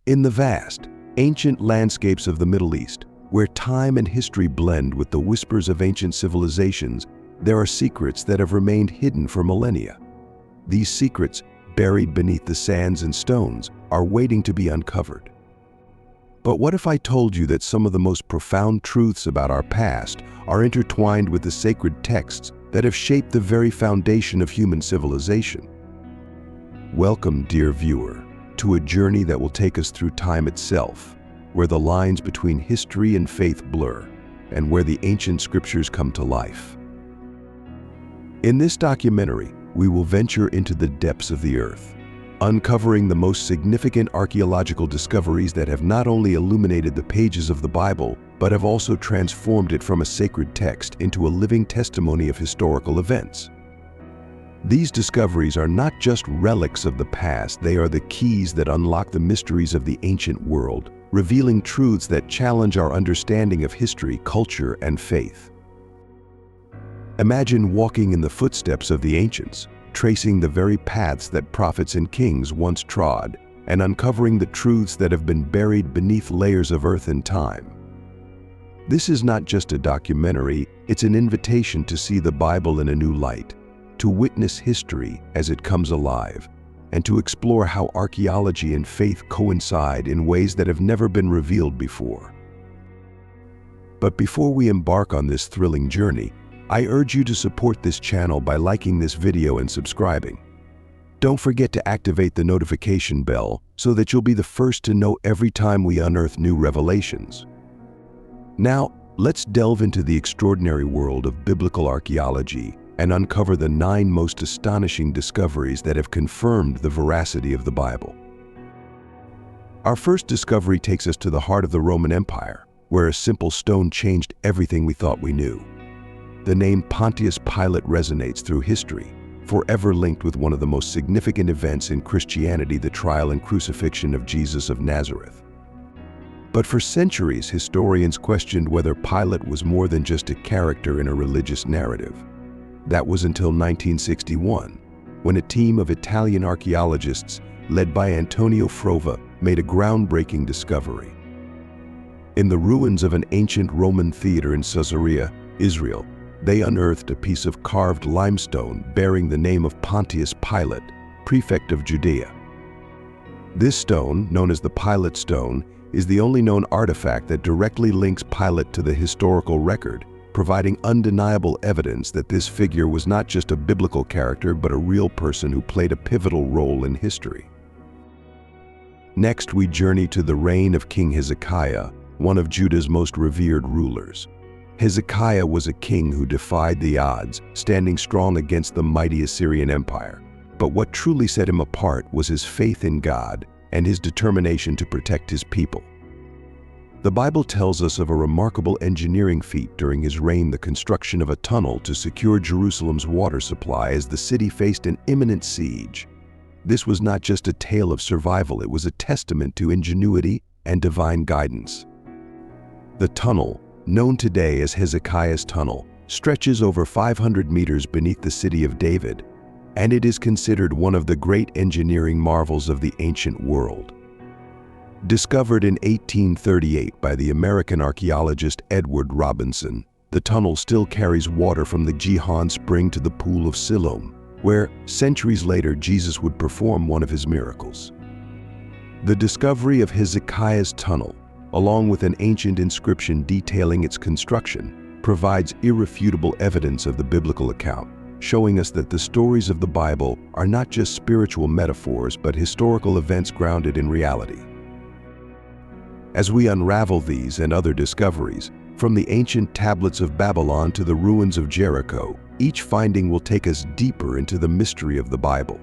In the vast, ancient landscapes of the Middle East, where time and history blend with the whispers of ancient civilizations, there are secrets that have remained hidden for millennia. These secrets, buried beneath the sands and stones, are waiting to be uncovered. But what if I told you that some of the most profound truths about our past are intertwined with the sacred texts that have shaped the very foundation of human civilization? Welcome, dear viewer, to a journey that will take us through time itself, where the lines between history and faith blur, and where the ancient scriptures come to life. In this documentary, we will venture into the depths of the earth, uncovering the most significant archaeological discoveries that have not only illuminated the pages of the Bible, but have also transformed it from a sacred text into a living testimony of historical events. These discoveries are not just relics of the past, they are the keys that unlock the mysteries of the ancient world, revealing truths that challenge our understanding of history, culture, and faith. Imagine walking in the footsteps of the ancients, tracing the very paths that prophets and kings once trod, and uncovering the truths that have been buried beneath layers of earth and time. This is not just a documentary, it's an invitation to see the Bible in a new light, to witness history as it comes alive, and to explore how archaeology and faith coincide in ways that have never been revealed before. But before we embark on this thrilling journey, I urge you to support this channel by liking this video and subscribing. Don't forget to activate the notification bell so that you'll be the first to know every time we unearth new revelations. Now, let's delve into the extraordinary world of biblical archaeology and uncover the 9 most astonishing discoveries that have confirmed the veracity of the Bible. Our first discovery takes us to the heart of the Roman Empire, where a simple stone changed everything we thought we knew. The name Pontius Pilate resonates through history, forever linked with one of the most significant events in Christianity, the trial and crucifixion of Jesus of Nazareth. But for centuries, historians questioned whether Pilate was more than just a character in a religious narrative. That was until 1961, when a team of Italian archaeologists led by Antonio Frova made a groundbreaking discovery. In the ruins of an ancient Roman theater in Caesarea, Israel, they unearthed a piece of carved limestone bearing the name of Pontius Pilate, prefect of Judea. This stone, known as the Pilate Stone, is the only known artifact that directly links Pilate to the historical record, providing undeniable evidence that this figure was not just a biblical character but a real person who played a pivotal role in history. Next, we journey to the reign of King Hezekiah, one of Judah's most revered rulers. Hezekiah was a king who defied the odds, standing strong against the mighty Assyrian Empire. But what truly set him apart was his faith in God and his determination to protect his people. The Bible tells us of a remarkable engineering feat during his reign, the construction of a tunnel to secure Jerusalem's water supply as the city faced an imminent siege. This was not just a tale of survival, it was a testament to ingenuity and divine guidance. The tunnel, known today as Hezekiah's Tunnel, stretches over 500 meters beneath the city of David, and it is considered one of the great engineering marvels of the ancient world. Discovered in 1838 by the American archaeologist Edward Robinson, the tunnel still carries water from the Gihon spring to the pool of Siloam, where, centuries later, Jesus would perform one of his miracles. The discovery of Hezekiah's Tunnel, along with an ancient inscription detailing its construction, provides irrefutable evidence of the biblical account, showing us that the stories of the Bible are not just spiritual metaphors but historical events grounded in reality. As we unravel these and other discoveries, from the ancient tablets of Babylon to the ruins of Jericho, each finding will take us deeper into the mystery of the Bible.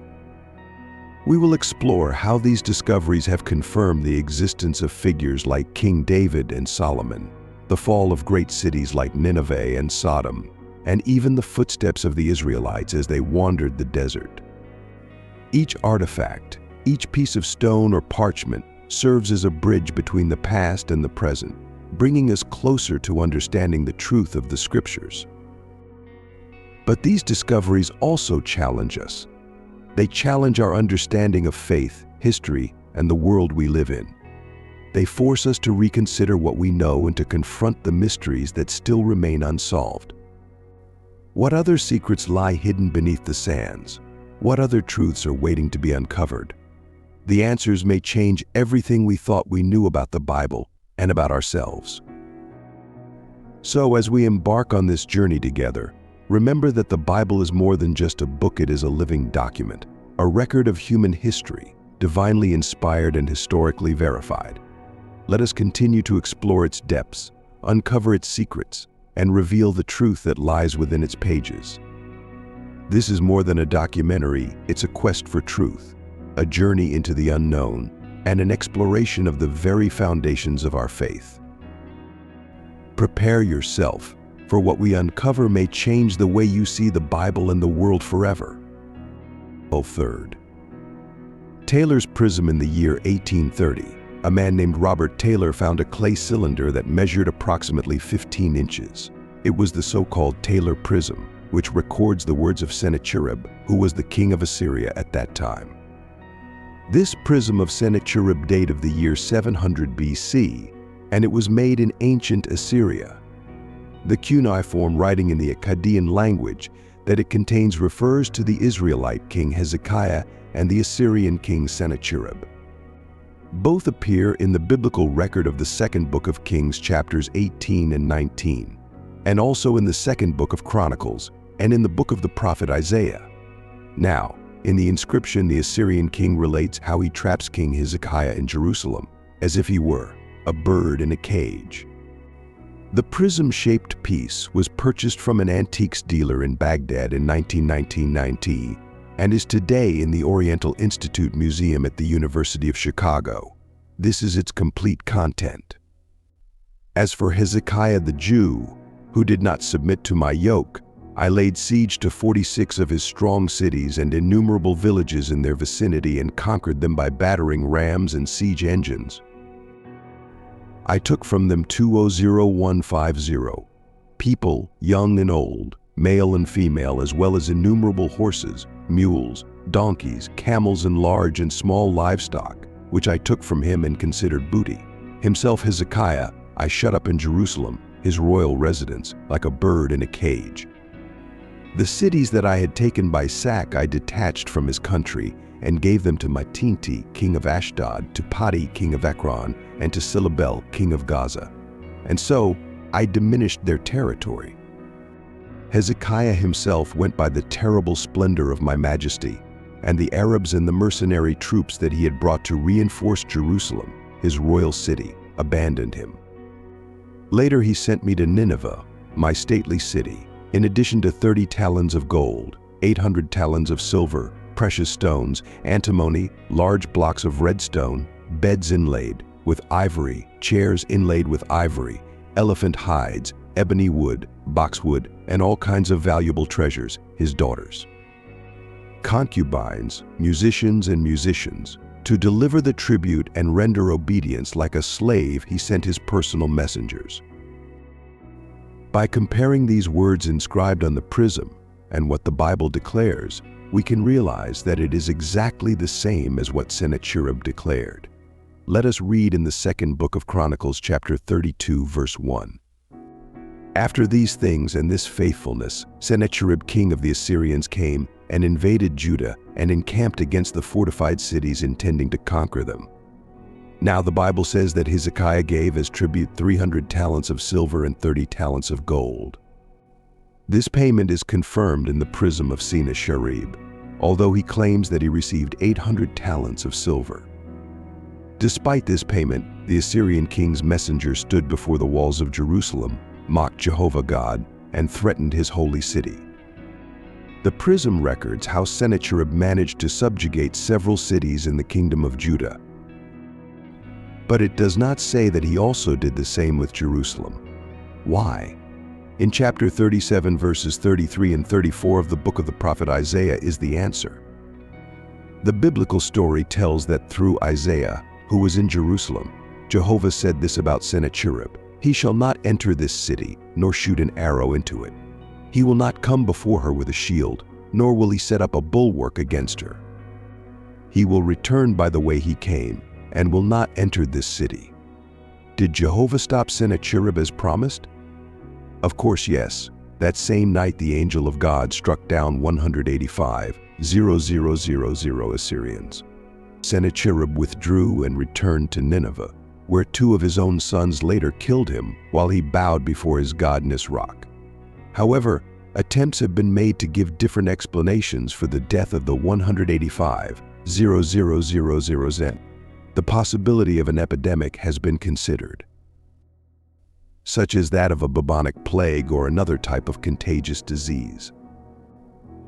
We will explore how these discoveries have confirmed the existence of figures like King David and Solomon, the fall of great cities like Nineveh and Sodom, and even the footsteps of the Israelites as they wandered the desert. Each artifact, each piece of stone or parchment, serves as a bridge between the past and the present, bringing us closer to understanding the truth of the Scriptures. But these discoveries also challenge us. They challenge our understanding of faith, history, and the world we live in. They force us to reconsider what we know and to confront the mysteries that still remain unsolved. What other secrets lie hidden beneath the sands? What other truths are waiting to be uncovered? The answers may change everything we thought we knew about the Bible and about ourselves. So, as we embark on this journey together, remember that the Bible is more than just a book. It is a living document, a record of human history, divinely inspired and historically verified. Let us continue to explore its depths, uncover its secrets, and reveal the truth that lies within its pages. This is more than a documentary, it's a quest for truth, a journey into the unknown, and an exploration of the very foundations of our faith. Prepare yourself, for what we uncover may change the way you see the Bible and the world forever. 3rd. Taylor's prism. In the year 1830, a man named Robert Taylor found a clay cylinder that measured approximately 15 inches. It was the so-called Taylor prism, which records the words of Sennacherib, who was the king of Assyria at that time. This prism of Sennacherib date of the year 700 BC, and it was made in ancient Assyria. The cuneiform writing in the Akkadian language that it contains refers to the Israelite king Hezekiah and the Assyrian king Sennacherib. Both appear in the biblical record of the second book of Kings, chapters 18 and 19, and also in the second book of Chronicles, and in the book of the prophet Isaiah. Now, in the inscription, the Assyrian king relates how he traps King Hezekiah in Jerusalem, as if he were a bird in a cage. The prism-shaped piece was purchased from an antiques dealer in Baghdad in 1990 and is today in the Oriental Institute Museum at the University of Chicago. This is its complete content. As for Hezekiah the Jew, who did not submit to my yoke, I laid siege to 46 of his strong cities and innumerable villages in their vicinity and conquered them by battering rams and siege engines. I took from them 20150 people, young and old, male and female, as well as innumerable horses, mules, donkeys, camels, and large and small livestock, which I took from him and considered booty. Himself, Hezekiah, I shut up in Jerusalem, his royal residence, like a bird in a cage. The cities that I had taken by sack I detached from his country and gave them to Matinti, king of Ashdod, to Padi, king of Ekron, and to Silabel, king of Gaza. And so I diminished their territory. Hezekiah himself went by the terrible splendor of my majesty, and the Arabs and the mercenary troops that he had brought to reinforce Jerusalem, his royal city, abandoned him. Later he sent me to Nineveh, my stately city, in addition to 30 talents of gold, 800 talents of silver, precious stones, antimony, large blocks of red stone, beds inlaid with ivory, chairs inlaid with ivory, elephant hides, ebony wood, boxwood, and all kinds of valuable treasures, his daughters. Concubines, musicians, and musicians. To deliver the tribute and render obedience like a slave, he sent his personal messengers. By comparing these words inscribed on the prism and what the Bible declares, we can realize that it is exactly the same as what Sennacherib declared. Let us read in the second book of Chronicles, chapter 32, verse 1. After these things and this faithfulness, Sennacherib, king of the Assyrians, came and invaded Judah and encamped against the fortified cities, intending to conquer them. Now the Bible says that Hezekiah gave as tribute 300 talents of silver and 30 talents of gold. This payment is confirmed in the prism of Sennacherib, although he claims that he received 800 talents of silver. Despite this payment, the Assyrian king's messenger stood before the walls of Jerusalem, mocked Jehovah God, and threatened his holy city. The prism records how Sennacherib managed to subjugate several cities in the kingdom of Judah. But it does not say that he also did the same with Jerusalem. Why? In chapter 37, verses 33 and 34 of the book of the prophet Isaiah is the answer. The biblical story tells that through Isaiah, who was in Jerusalem, Jehovah said this about Sennacherib: "He shall not enter this city, nor shoot an arrow into it. He will not come before her with a shield, nor will he set up a bulwark against her. He will return by the way he came, and will not enter this city. Did Jehovah stop Sennacherib as promised? Of course, yes. That same night the angel of God struck down 185,000 Assyrians. Sennacherib withdrew and returned to Nineveh, where 2 of his own sons later killed him while he bowed before his god Nisroch. However, attempts have been made to give different explanations for the death of the 185,000. The possibility of an epidemic has been considered, such as that of a bubonic plague or another type of contagious disease.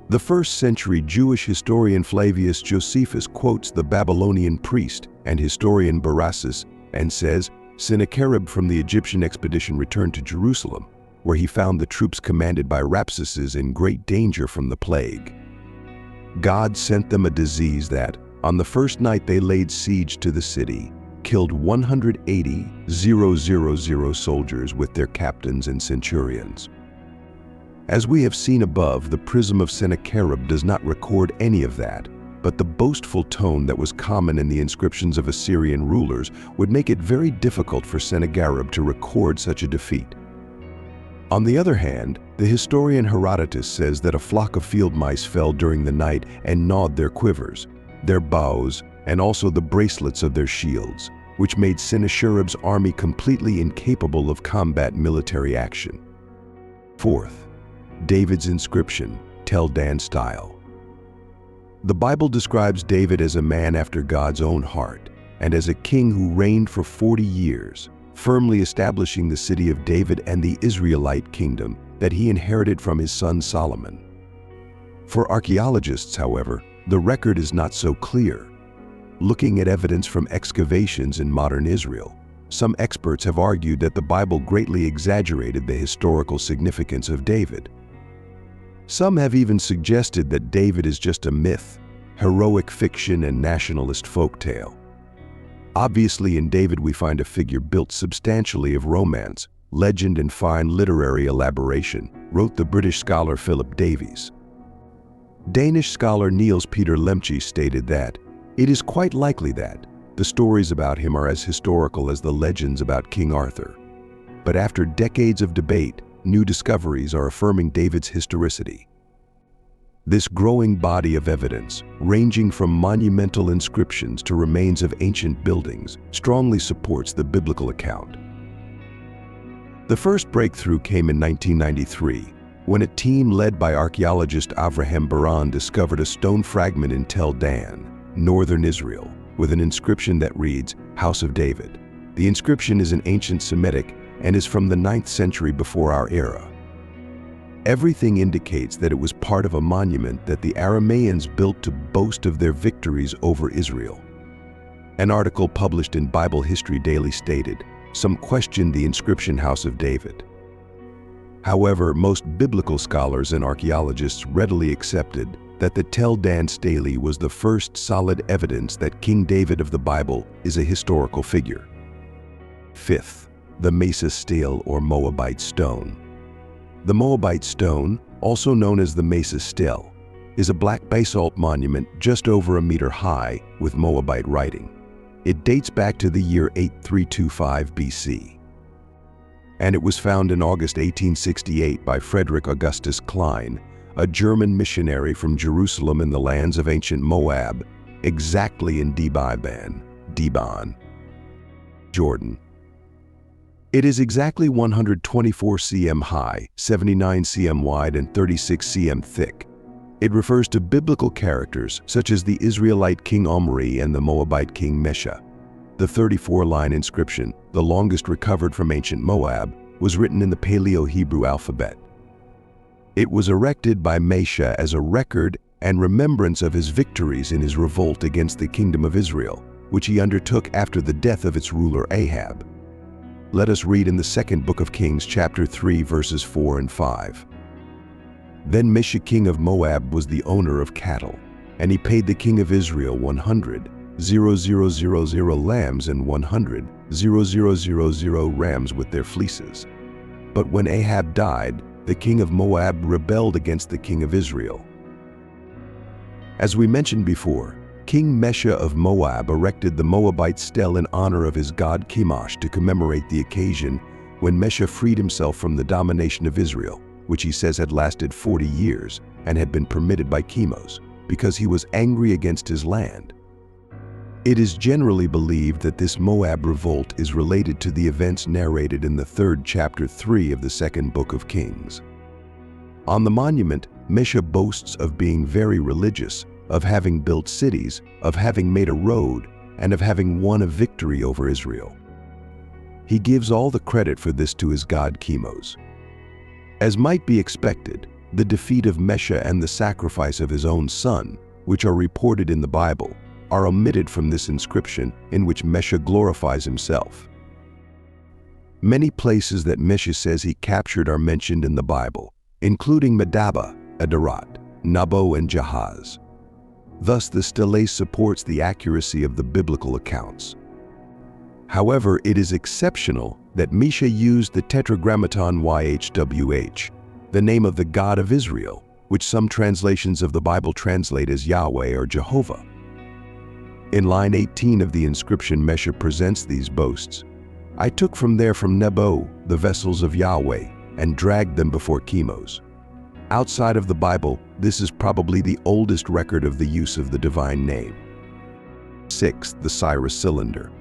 The first-century Jewish historian Flavius Josephus quotes the Babylonian priest and historian Berassus and says, Sennacherib from the Egyptian expedition returned to Jerusalem, where he found the troops commanded by Rapsaces in great danger from the plague. God sent them a disease that, on the first night they laid siege to the city, killed 180,000 soldiers with their captains and centurions. As we have seen above, the Prism of Sennacherib does not record any of that, but the boastful tone that was common in the inscriptions of Assyrian rulers would make it very difficult for Sennacherib to record such a defeat. On the other hand, the historian Herodotus says that a flock of field mice fell during the night and gnawed their quivers, their bows, and also the bracelets of their shields, which made Sennacherib's army completely incapable of combat military action. Fourth, David's inscription, Tel Dan style. The Bible describes David as a man after God's own heart, and as a king who reigned for 40 years, firmly establishing the city of David and the Israelite kingdom that he inherited from his son Solomon. For archaeologists, however, the record is not so clear. Looking at evidence from excavations in modern Israel, some experts have argued that the Bible greatly exaggerated the historical significance of David. Some have even suggested that David is just a myth, heroic fiction, and nationalist folktale. Obviously, in David we find a figure built substantially of romance, legend, and fine literary elaboration, wrote the British scholar Philip Davies. Danish scholar Niels Peter Lemche stated that, "It is quite likely that the stories about him are as historical as the legends about King Arthur. But after decades of debate, new discoveries are affirming David's historicity." This growing body of evidence, ranging from monumental inscriptions to remains of ancient buildings, strongly supports the biblical account. The first breakthrough came in 1993, when a team led by archaeologist Avraham Baran discovered a stone fragment in Tel Dan, northern Israel, with an inscription that reads, House of David. The inscription is an ancient Semitic and is from the 9th century before our era. Everything indicates that it was part of a monument that the Aramaeans built to boast of their victories over Israel. An article published in Bible History Daily stated, "Some questioned the inscription House of David." However, most biblical scholars and archaeologists readily accepted that the Tel Dan Stele was the first solid evidence that King David of the Bible is a historical figure. Fifth, the Mesha Stele or Moabite stone. The Moabite stone, also known as the Mesha Stele, is a black basalt monument just over a meter high with Moabite writing. It dates back to the year 8325 BC. And it was found in August 1868 by Frederick Augustus Klein, a German missionary from Jerusalem in the lands of ancient Moab, exactly in Dibon, Jordan. It is exactly 124 cm high, 79 cm wide, and 36 cm thick. It refers to biblical characters such as the Israelite king Omri and the Moabite king Mesha. The 34-line inscription, the longest recovered from ancient Moab, was written in the Paleo-Hebrew alphabet. It was erected by Mesha as a record and remembrance of his victories in his revolt against the kingdom of Israel, which he undertook after the death of its ruler Ahab. Let us read in the 2nd book of Kings, chapter 3, verses 4 and 5. Then Mesha king of Moab was the owner of cattle, and he paid the king of Israel 100,000 lambs and 100,000 rams with their fleeces. But when Ahab died, the king of Moab rebelled against the king of Israel. As we mentioned before, King Mesha of Moab erected the Moabite Stele in honor of his god Chemosh to commemorate the occasion when Mesha freed himself from the domination of Israel, which he says had lasted 40 years and had been permitted by Chemosh, because he was angry against his land. It is generally believed that this Moab revolt is related to the events narrated in the 3rd chapter 3 of the 2nd book of Kings. On the monument, Mesha boasts of being very religious, of having built cities, of having made a road, and of having won a victory over Israel. He gives all the credit for this to his god Chemosh. As might be expected, the defeat of Mesha and the sacrifice of his own son, which are reported in the Bible, are omitted from this inscription in which Mesha glorifies himself. Many places that Mesha says he captured are mentioned in the Bible, including Medaba, Adarat, Nabo, and Jahaz. Thus, the Stele supports the accuracy of the biblical accounts. However, it is exceptional that Mesha used the Tetragrammaton YHWH, the name of the God of Israel, which some translations of the Bible translate as Yahweh or Jehovah. In line 18 of the inscription, Mesha presents these boasts. I took from Nebo the vessels of Yahweh and dragged them before Chemosh. Outside of the Bible, this is probably the oldest record of the use of the divine name. 6. The Cyrus Cylinder.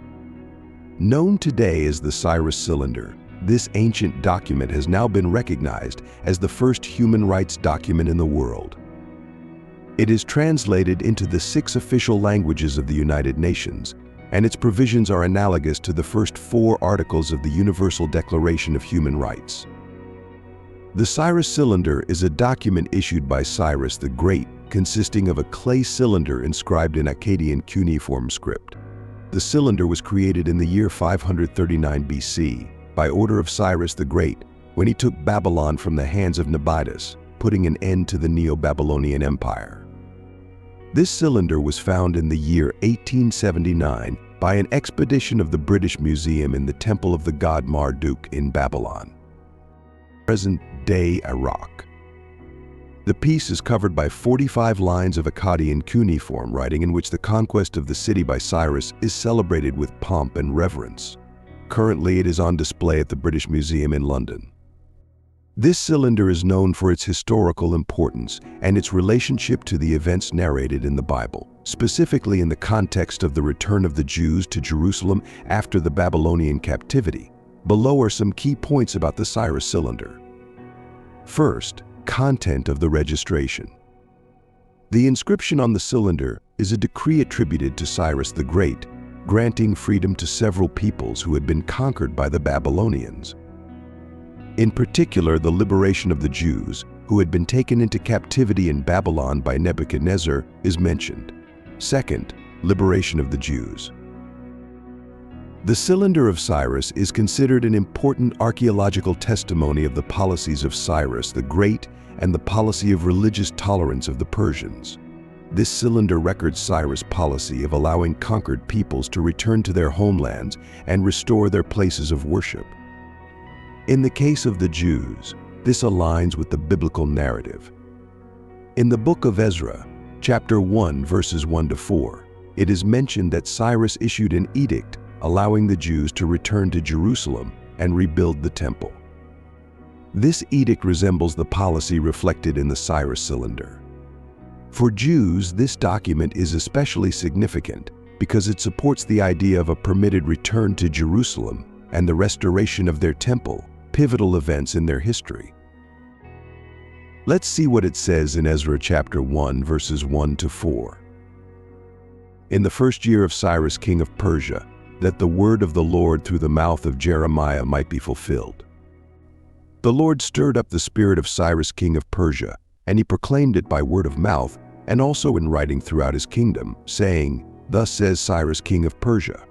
Known today as the Cyrus Cylinder, this ancient document has now been recognized as the first human rights document in the world. It is translated into the 6 official languages of the United Nations, and its provisions are analogous to the first 4 articles of the Universal Declaration of Human Rights. The Cyrus Cylinder is a document issued by Cyrus the Great, consisting of a clay cylinder inscribed in Akkadian cuneiform script. The cylinder was created in the year 539 BC by order of Cyrus the Great when he took Babylon from the hands of Nabonidus, putting an end to the Neo-Babylonian Empire. This cylinder was found in the year 1879 by an expedition of the British Museum in the Temple of the god Marduk in Babylon, present-day Iraq. The piece is covered by 45 lines of Akkadian cuneiform writing in which the conquest of the city by Cyrus is celebrated with pomp and reverence. Currently, it is on display at the British Museum in London. This cylinder is known for its historical importance and its relationship to the events narrated in the Bible, specifically in the context of the return of the Jews to Jerusalem after the Babylonian captivity. Below are some key points about the Cyrus Cylinder. First, content of the registration. The inscription on the cylinder is a decree attributed to Cyrus the Great, granting freedom to several peoples who had been conquered by the Babylonians. In particular, the liberation of the Jews, who had been taken into captivity in Babylon by Nebuchadnezzar, is mentioned. Second, liberation of the Jews. The Cylinder of Cyrus is considered an important archaeological testimony of the policies of Cyrus the Great and the policy of religious tolerance of the Persians. This cylinder records Cyrus' policy of allowing conquered peoples to return to their homelands and restore their places of worship. In the case of the Jews, this aligns with the biblical narrative. In the book of Ezra, chapter 1, verses 1 to 4, it is mentioned that Cyrus issued an edict allowing the Jews to return to Jerusalem and rebuild the temple. This edict resembles the policy reflected in the Cyrus Cylinder. For Jews, this document is especially significant because it supports the idea of a permitted return to Jerusalem and the restoration of their temple, pivotal events in their history. Let's see what it says in Ezra chapter 1, verses 1 to 4. In the first year of Cyrus, king of Persia, that the word of the Lord through the mouth of Jeremiah might be fulfilled. The Lord stirred up the spirit of Cyrus, king of Persia, and he proclaimed it by word of mouth and also in writing throughout his kingdom, saying, Thus says Cyrus, king of Persia,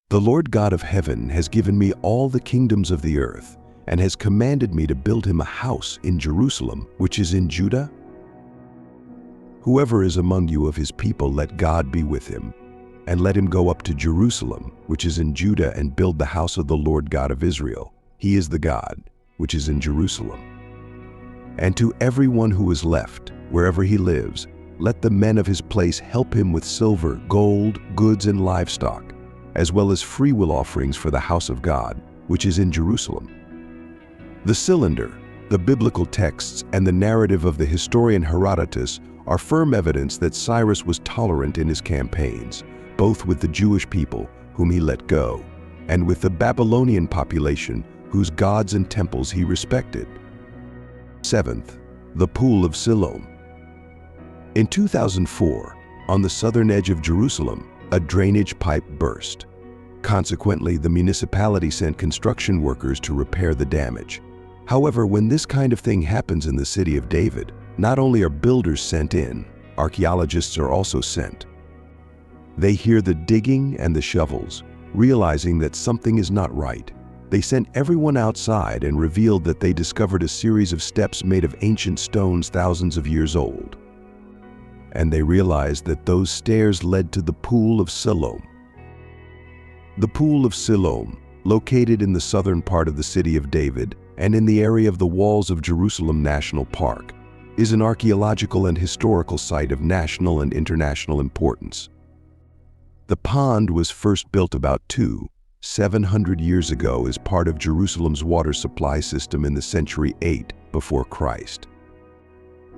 The Lord God of heaven has given me all the kingdoms of the earth, and has commanded me to build him a house in Jerusalem, which is in Judah. Whoever is among you of his people, let God be with him, and let him go up to Jerusalem, which is in Judah, and build the house of the Lord God of Israel. He is the God, which is in Jerusalem. And to everyone who is left, wherever he lives, let the men of his place help him with silver, gold, goods, and livestock, as well as freewill offerings for the house of God, which is in Jerusalem. The cylinder, the biblical texts, and the narrative of the historian Herodotus are firm evidence that Cyrus was tolerant in his campaigns, both with the Jewish people, whom he let go, and with the Babylonian population, whose gods and temples he respected. Seventh, the Pool of Siloam. In 2004, on the southern edge of Jerusalem, a drainage pipe burst. Consequently, the municipality sent construction workers to repair the damage. However, when this kind of thing happens in the city of David, not only are builders sent in, archaeologists are also sent. They hear the digging and the shovels, realizing that something is not right. They sent everyone outside and revealed that they discovered a series of steps made of ancient stones thousands of years old. And they realized that those stairs led to the Pool of Siloam. The Pool of Siloam, located in the southern part of the city of David and in the area of the walls of Jerusalem National Park, is an archaeological and historical site of national and international importance. The pond was first built about 700 years ago as part of Jerusalem's water supply system in the century 8 before Christ.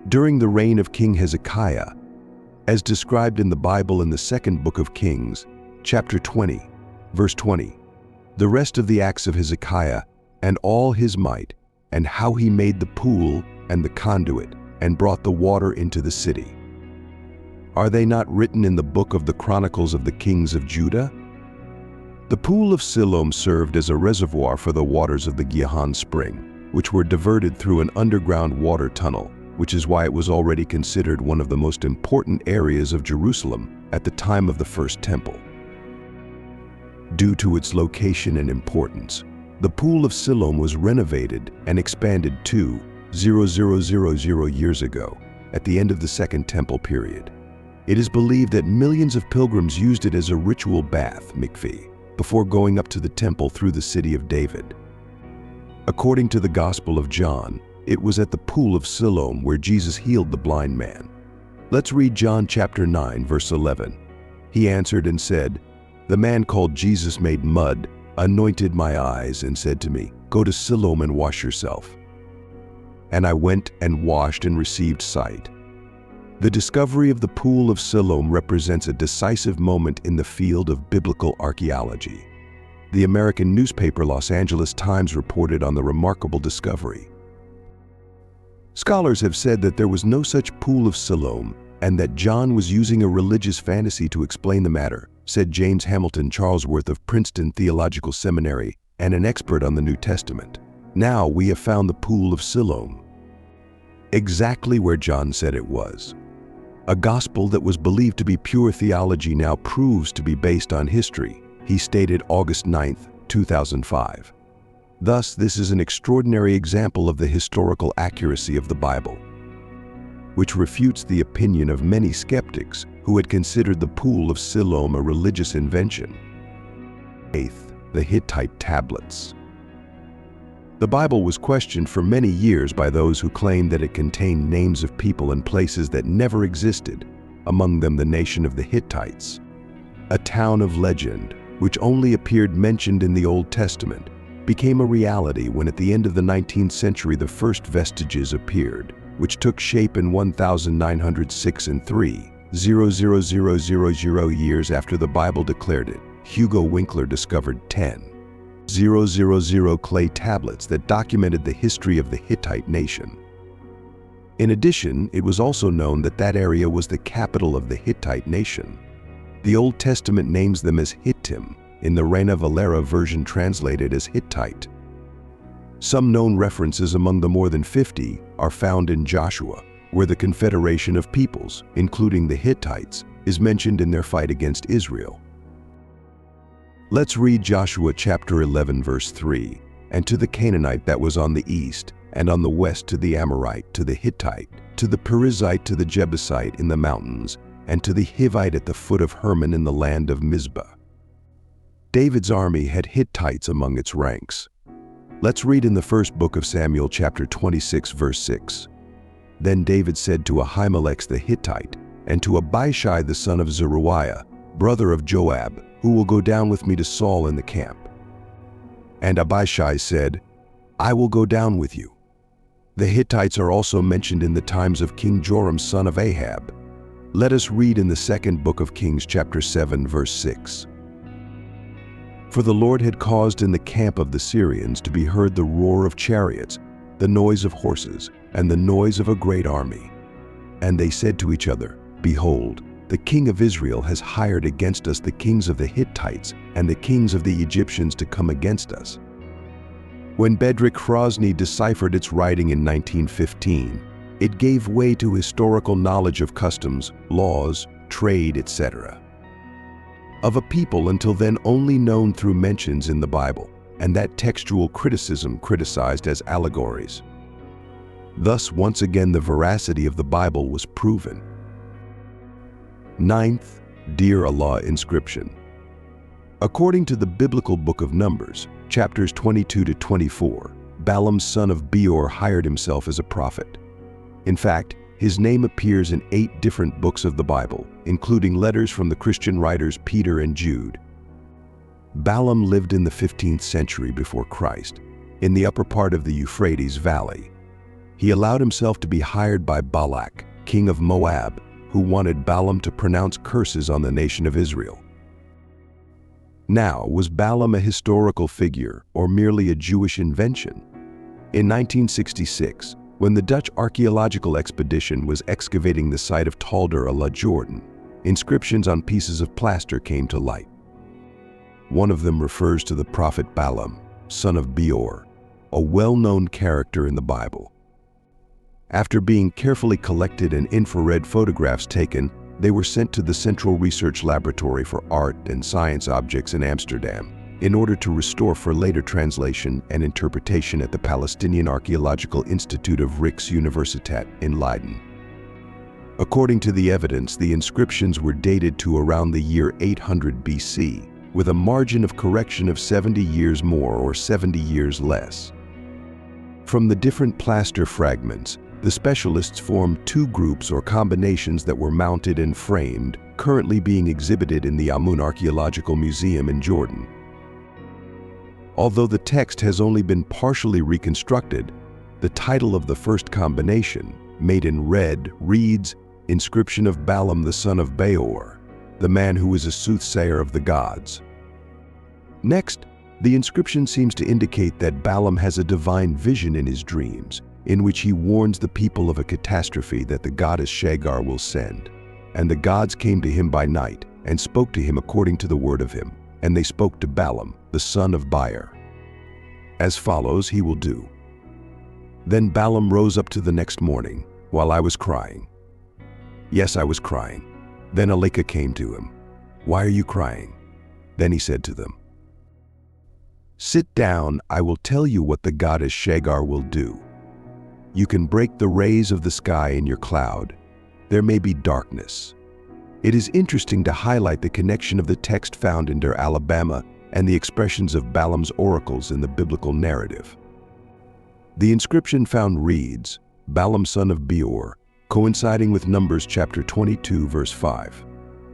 During the reign of King Hezekiah, as described in the Bible in the second book of Kings, chapter 20, verse 20, the rest of the acts of Hezekiah and all his might, and how he made the pool and the conduit, and brought the water into the city. Are they not written in the book of the Chronicles of the Kings of Judah? The Pool of Siloam served as a reservoir for the waters of the Gihon spring, which were diverted through an underground water tunnel, which is why it was already considered one of the most important areas of Jerusalem at the time of the First Temple. Due to its location and importance, the Pool of Siloam was renovated and expanded 2,000 years ago, at the end of the Second Temple period. It is believed that millions of pilgrims used it as a ritual bath, mikveh, before going up to the temple through the city of David. According to the Gospel of John, it was at the Pool of Siloam where Jesus healed the blind man. Let's read John chapter 9, verse 11. He answered and said, "The man called Jesus made mud, anointed my eyes, and said to me, 'Go to Siloam and wash yourself.' And I went and washed and received sight." The discovery of the Pool of Siloam represents a decisive moment in the field of biblical archaeology. The American newspaper Los Angeles Times reported on the remarkable discovery. Scholars have said that there was no such Pool of Siloam and that John was using a religious fantasy to explain the matter, said James Hamilton Charlesworth of Princeton Theological Seminary and an expert on the New Testament. "Now we have found the Pool of Siloam, exactly where John said it was." A gospel that was believed to be pure theology now proves to be based on history, he stated August 9, 2005. Thus, this is an extraordinary example of the historical accuracy of the Bible, which refutes the opinion of many skeptics who had considered the Pool of Siloam a religious invention. Eighth, the Hittite tablets. The Bible was questioned for many years by those who claimed that it contained names of people and places that never existed, among them the nation of the Hittites. A town of legend, which only appeared mentioned in the Old Testament, became a reality when at the end of the 19th century the first vestiges appeared, which took shape in 1906 and 3,000 years after the Bible declared it. Hugo Winkler discovered 10,000 clay tablets that documented the history of the Hittite nation. In addition, it was also known that that area was the capital of the Hittite nation. The Old Testament names them as Hittim, in the Reina Valera version translated as Hittite. Some known references among the more than 50 are found in Joshua, where the confederation of peoples, including the Hittites, is mentioned in their fight against Israel. Let's read Joshua chapter 11 verse 3. "And to the Canaanite that was on the east, and on the west to the Amorite, to the Hittite, to the Perizzite, to the Jebusite in the mountains, and to the Hivite at the foot of Hermon in the land of Mizpah." David's army had Hittites among its ranks. Let's read in the first book of Samuel chapter 26 verse 6. "Then David said to Ahimelech the Hittite, and to Abishai the son of Zeruiah, brother of Joab, who will go down with me to Saul in the camp. And Abishai said, I will go down with you. The Hittites are also mentioned in the times of King Joram son of Ahab. Let us read in the second book of Kings chapter 7 verse 6. For the Lord had caused in the camp of the Syrians to be heard the roar of chariots, the noise of horses, and the noise of a great army. And they said to each other, Behold, the king of Israel has hired against us the kings of the Hittites and the kings of the Egyptians to come against us. When Bedřich Hrozný deciphered its writing in 1915, it gave way to historical knowledge of customs, laws, trade, etc. of a people until then only known through mentions in the Bible, and that textual criticism criticized as allegories. Thus, once again, the veracity of the Bible was proven. Ninth, Dear Allah inscription. According to the biblical book of Numbers, chapters 22 to 24, Balaam son of Beor hired himself as a prophet. In fact, his name appears in 8 different books of the Bible, including letters from the Christian writers Peter and Jude. Balaam lived in the 15th century before Christ, in the upper part of the Euphrates Valley. He allowed himself to be hired by Balak, king of Moab, who wanted Balaam to pronounce curses on the nation of Israel. Now, was Balaam a historical figure or merely a Jewish invention? In 1966, when the Dutch archaeological expedition was excavating the site of Talder ala Jordan, inscriptions on pieces of plaster came to light. One of them refers to the prophet Balaam, son of Beor, a well-known character in the Bible. After being carefully collected and infrared photographs taken, they were sent to the Central Research Laboratory for Art and Science Objects in Amsterdam in order to restore for later translation and interpretation at the Palestinian Archaeological Institute of Rijksuniversiteit in Leiden. According to the evidence, the inscriptions were dated to around the year 800 BC, with a margin of correction of 70 years more or 70 years less. From the different plaster fragments, the specialists formed 2 groups or combinations that were mounted and framed, currently being exhibited in the Amun Archaeological Museum in Jordan. Although the text has only been partially reconstructed, the title of the first combination, made in red, reads, Inscription of Balaam the son of Beor, the man who is a soothsayer of the gods. Next, the inscription seems to indicate that Balaam has a divine vision in his dreams, in which he warns the people of a catastrophe that the goddess Shagar will send. And the gods came to him by night, and spoke to him according to the word of him, and they spoke to Balaam, the son of Beor. As follows he will do. Then Balaam rose up to the next morning, while I was crying. Yes, I was crying. Then Elika came to him. Why are you crying? Then he said to them, Sit down, I will tell you what the goddess Shagar will do. You can break the rays of the sky in your cloud. There may be darkness. It is interesting to highlight the connection of the text found in Der Alabama and the expressions of Balaam's oracles in the biblical narrative. The inscription found reads, Balaam son of Beor, coinciding with Numbers chapter 22 verse 5.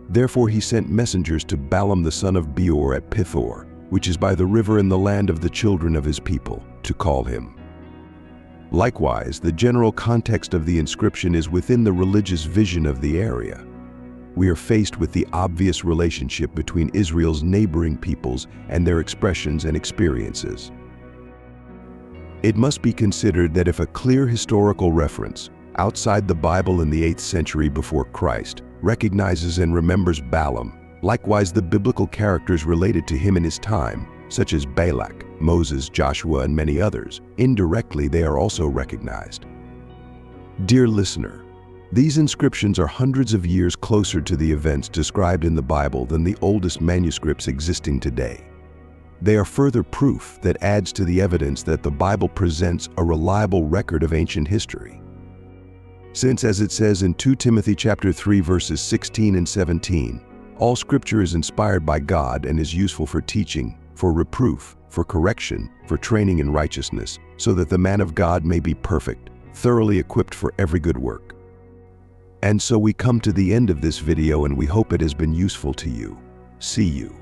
Therefore he sent messengers to Balaam the son of Beor at Pithor, which is by the river in the land of the children of his people, to call him. Likewise, the general context of the inscription is within the religious vision of the area. We are faced with the obvious relationship between Israel's neighboring peoples and their expressions and experiences. It must be considered that if a clear historical reference, outside the Bible in the 8th century before Christ, recognizes and remembers Balaam, likewise the biblical characters related to him in his time, such as Balak, Moses, Joshua, and many others, indirectly they are also recognized. Dear listener, these inscriptions are hundreds of years closer to the events described in the Bible than the oldest manuscripts existing today. They are further proof that adds to the evidence that the Bible presents a reliable record of ancient history. Since, as it says in 2 Timothy chapter 3 verses 16 and 17, all scripture is inspired by God and is useful for teaching, for reproof, for correction, for training in righteousness, so that the man of God may be perfect, thoroughly equipped for every good work. And so we come to the end of this video, and we hope it has been useful to you. See you.